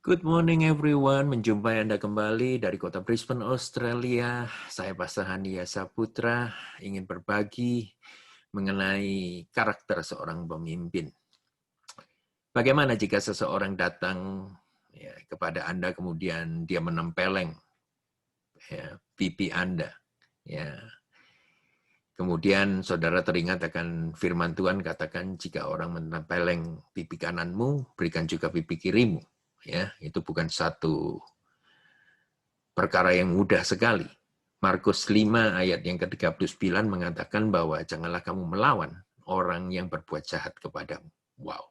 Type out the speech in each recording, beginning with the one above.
Good morning everyone, menjumpai Anda kembali dari kota Brisbane, Australia. Saya Pastor Hania Saputra, ingin berbagi mengenai karakter seorang pemimpin. Bagaimana jika seseorang datang kepada Anda kemudian dia menempeleng pipi Anda. Kemudian saudara teringat akan firman Tuhan katakan jika orang menempeleng pipi kananmu, berikan juga pipi kirimu. Itu bukan satu perkara yang mudah sekali. Markus 5 ayat yang ke-39 mengatakan bahwa janganlah kamu melawan orang yang berbuat jahat kepadamu. Wow.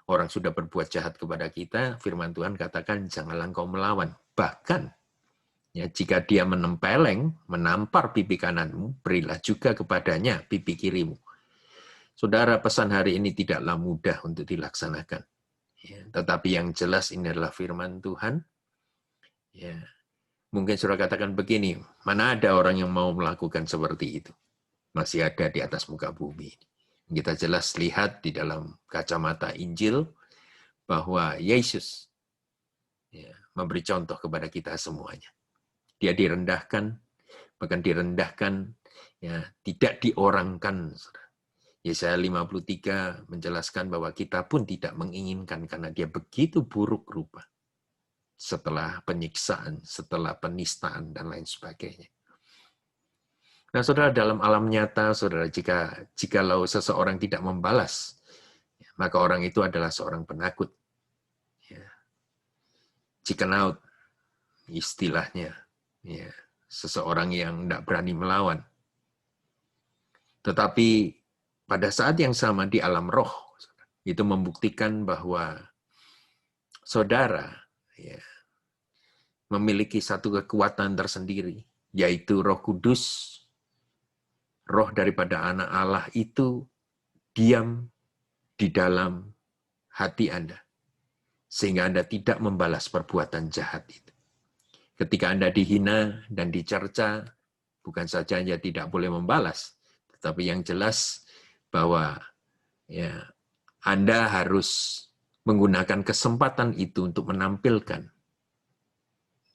Orang sudah berbuat jahat kepada kita, firman Tuhan katakan janganlah engkau melawan. Bahkan jika dia menempeleng, menampar pipi kananmu, berilah juga kepadanya pipi kirimu. Saudara, pesan hari ini tidaklah mudah untuk dilaksanakan. Tetapi yang jelas ini adalah firman Tuhan. Mungkin saudara katakan begini, mana ada orang yang mau melakukan seperti itu? Masih ada di atas muka bumi. Kita jelas lihat di dalam kacamata Injil bahwa Yesus memberi contoh kepada kita semuanya. Dia direndahkan, bahkan direndahkan, tidak diorangkan. Yesaya 53 menjelaskan bahwa kita pun tidak menginginkan karena dia begitu buruk rupa. Setelah penyiksaan, setelah penistaan, dan lain sebagainya. Nah, saudara, dalam alam nyata, saudara, jikalau seseorang tidak membalas, maka orang itu adalah seorang penakut. Chicken out, istilahnya. Seseorang yang tidak berani melawan. Tetapi pada saat yang sama di alam roh, itu membuktikan bahwa saudara memiliki satu kekuatan tersendiri, yaitu Roh Kudus. Roh daripada anak Allah itu diam di dalam hati Anda, sehingga Anda tidak membalas perbuatan jahat itu. Ketika Anda dihina dan dicerca, bukan saja Anda tidak boleh membalas, tetapi yang jelas bahwa Anda harus menggunakan kesempatan itu untuk menampilkan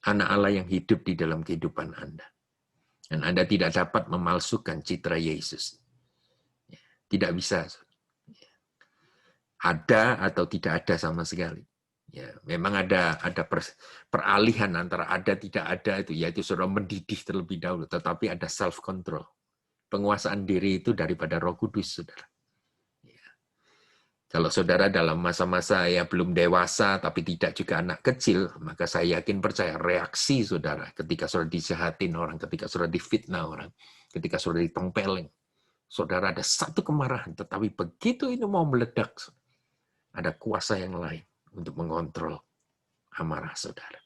anak Allah yang hidup di dalam kehidupan Anda. Dan Anda tidak dapat memalsukan citra Yesus. Tidak bisa. Ada atau tidak ada sama sekali. Memang ada peralihan antara ada tidak ada itu, yaitu saudara mendidih terlebih dahulu, tetapi ada self control. Penguasaan diri itu daripada Roh Kudus, saudara. Kalau saudara dalam masa-masa belum dewasa, tapi tidak juga anak kecil, maka saya yakin percaya reaksi saudara ketika saudara dijahatin orang, ketika saudara difitnah orang, ketika saudara ditempeleng, saudara ada satu kemarahan, tetapi begitu ini mau meledak, ada kuasa yang lain untuk mengontrol amarah saudara.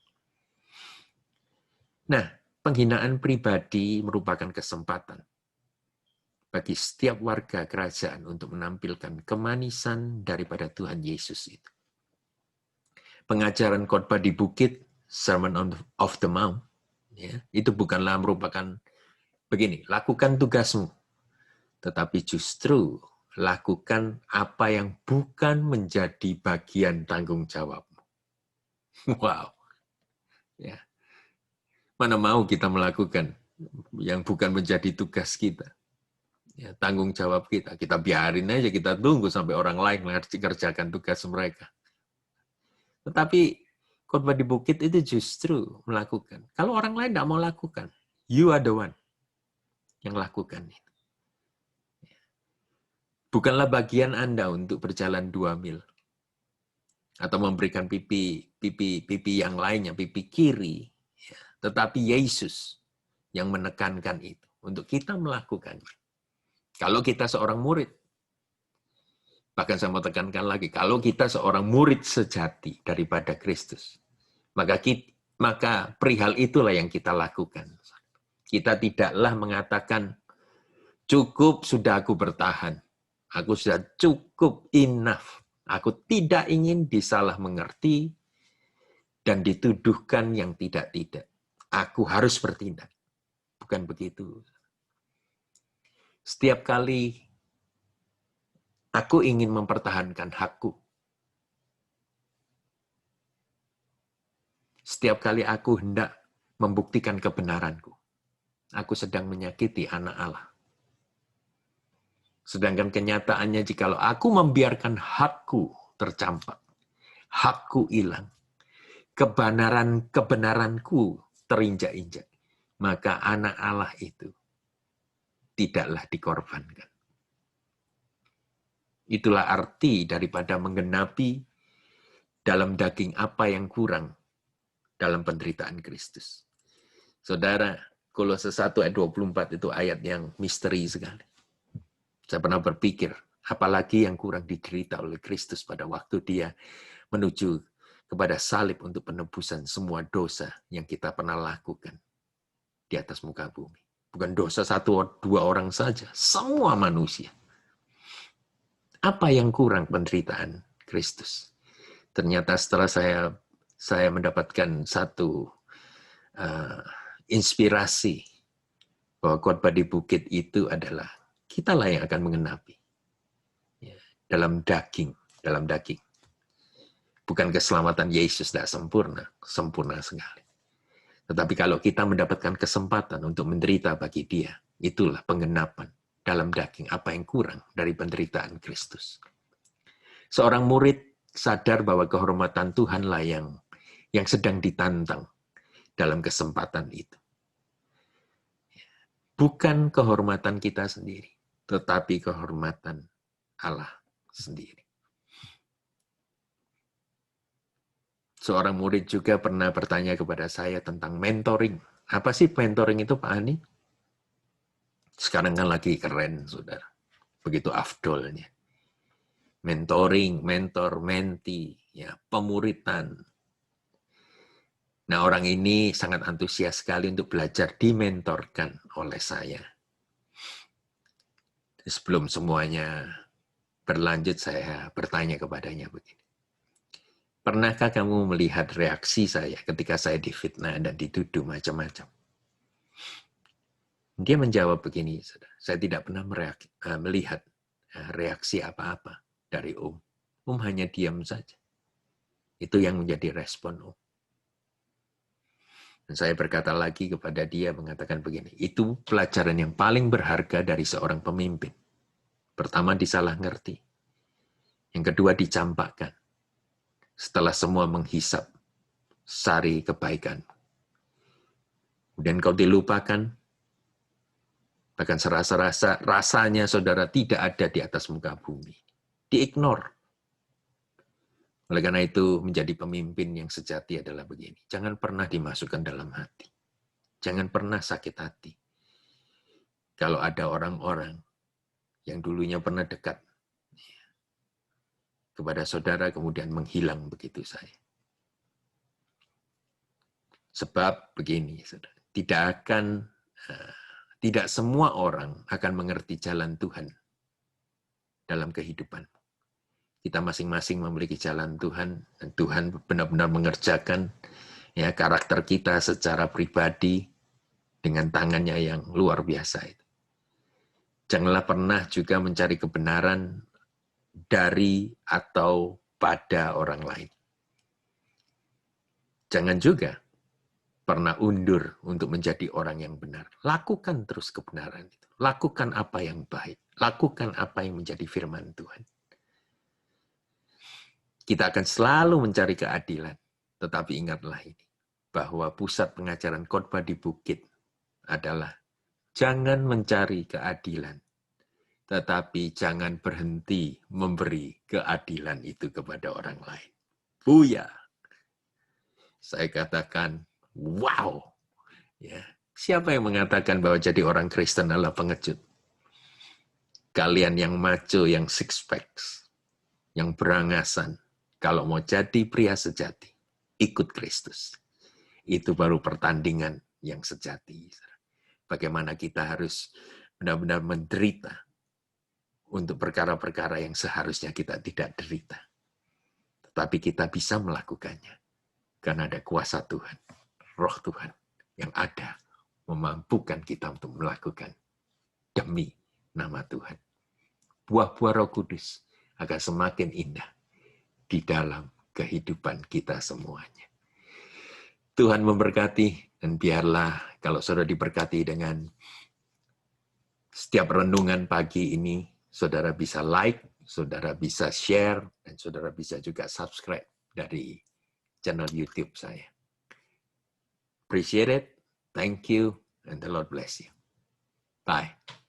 Nah, penghinaan pribadi merupakan kesempatan bagi setiap warga kerajaan untuk menampilkan kemanisan daripada Tuhan Yesus itu. Pengajaran khotbah di bukit, Sermon on the Mount, itu bukanlah merupakan begini, lakukan tugasmu, tetapi justru lakukan apa yang bukan menjadi bagian tanggung jawabmu. Wow. Mana mau kita melakukan yang bukan menjadi tugas kita. Tanggung jawab kita. Kita biarin aja, kita tunggu sampai orang lain mengerjakan tugas mereka. Tetapi khotbah di bukit itu justru melakukan. Kalau orang lain tidak mau lakukan, you are the one yang lakukan itu. Bukanlah bagian Anda untuk berjalan 2 mil. Atau memberikan pipi yang lainnya, pipi kiri. Tetapi Yesus yang menekankan itu. Untuk kita melakukannya. Kalau kita seorang murid, bahkan saya mau tekankan lagi, kalau kita seorang murid sejati daripada Kristus, maka perihal itulah yang kita lakukan. Kita tidaklah mengatakan, cukup sudah aku bertahan, aku sudah cukup enough, aku tidak ingin disalah mengerti dan dituduhkan yang tidak-tidak. Aku harus bertindak. Bukan begitu. Setiap kali aku ingin mempertahankan hakku, Setiap kali aku hendak membuktikan kebenaranku, aku sedang menyakiti anak Allah. Sedangkan kenyataannya jikalau aku membiarkan hakku tercampak, hakku hilang, kebenaranku terinjak-injak, maka anak Allah itu tidaklah dikorbankan. Itulah arti daripada menggenapi dalam daging apa yang kurang dalam penderitaan Kristus. Saudara, Kolose 1 ayat 24 itu ayat yang misteri sekali. Saya pernah berpikir, apalagi yang kurang diderita oleh Kristus pada waktu dia menuju kepada salib untuk penebusan semua dosa yang kita pernah lakukan di atas muka bumi. Bukan dosa satu dua orang saja, semua manusia. Apa yang kurang penderitaan Kristus? Ternyata setelah saya mendapatkan satu inspirasi bahwa khotbah di bukit itu adalah kitalah yang akan mengenapi dalam daging. Bukan keselamatan Yesus tidak sempurna, sempurna sekali. Tetapi kalau kita mendapatkan kesempatan untuk menderita bagi Dia, itulah penggenapan dalam daging apa yang kurang dari penderitaan Kristus. Seorang murid sadar bahwa kehormatan Tuhanlah yang sedang ditantang dalam kesempatan itu. Bukan kehormatan kita sendiri, tetapi kehormatan Allah sendiri. Seorang murid juga pernah bertanya kepada saya tentang mentoring. Apa sih mentoring itu, Pak Ani? Sekarang kan lagi keren, saudara. Begitu afdolnya. Mentoring, mentor, menti, ya, pemuritan. Nah, orang ini sangat antusias sekali untuk belajar dimentorkan oleh saya. Sebelum semuanya berlanjut, saya bertanya kepadanya begini. Pernahkah kamu melihat reaksi saya ketika saya difitnah dan dituduh macam-macam? Dia menjawab begini, saya tidak pernah melihat reaksi apa-apa dari Om. Om hanya diam saja. Itu yang menjadi respon Om. Dan saya berkata lagi kepada dia, mengatakan begini, itu pelajaran yang paling berharga dari seorang pemimpin. Pertama, disalah ngerti. Yang kedua, dicampakkan. Setelah semua menghisap sari kebaikan. Kemudian kau dilupakan, bahkan rasanya saudara tidak ada di atas muka bumi. Diignore. Oleh karena itu, menjadi pemimpin yang sejati adalah begini. Jangan pernah dimasukkan dalam hati. Jangan pernah sakit hati. Kalau ada orang-orang yang dulunya pernah dekat kepada saudara, kemudian menghilang begitu saja. Sebab begini, saudara, tidak semua orang akan mengerti jalan Tuhan dalam kehidupanmu. Kita masing-masing memiliki jalan Tuhan, dan Tuhan benar-benar mengerjakan ya karakter kita secara pribadi dengan tangannya yang luar biasa itu. Janganlah pernah juga mencari kebenaran dari atau pada orang lain. Jangan juga pernah undur untuk menjadi orang yang benar. Lakukan terus kebenaran itu. Lakukan apa yang baik. Lakukan apa yang menjadi firman Tuhan. Kita akan selalu mencari keadilan. Tetapi ingatlah ini, bahwa pusat pengajaran khotbah di bukit adalah jangan mencari keadilan, tetapi jangan berhenti memberi keadilan itu kepada orang lain. Buya. Saya katakan, wow. Ya. Siapa yang mengatakan bahwa jadi orang Kristen adalah pengecut? Kalian yang macho, yang six packs, yang berangasan, kalau mau jadi pria sejati, ikut Kristus. Itu baru pertandingan yang sejati. Bagaimana kita harus benar-benar menderita untuk perkara-perkara yang seharusnya kita tidak derita. Tetapi kita bisa melakukannya. Karena ada kuasa Tuhan, roh Tuhan yang ada memampukan kita untuk melakukan demi nama Tuhan. Buah-buah Roh Kudus akan semakin indah di dalam kehidupan kita semuanya. Tuhan memberkati, dan biarlah kalau saudara diberkati dengan setiap renungan pagi ini, saudara bisa like, saudara bisa share, dan saudara bisa juga subscribe dari channel YouTube saya. Appreciate it. Thank you, and the Lord bless you. Bye.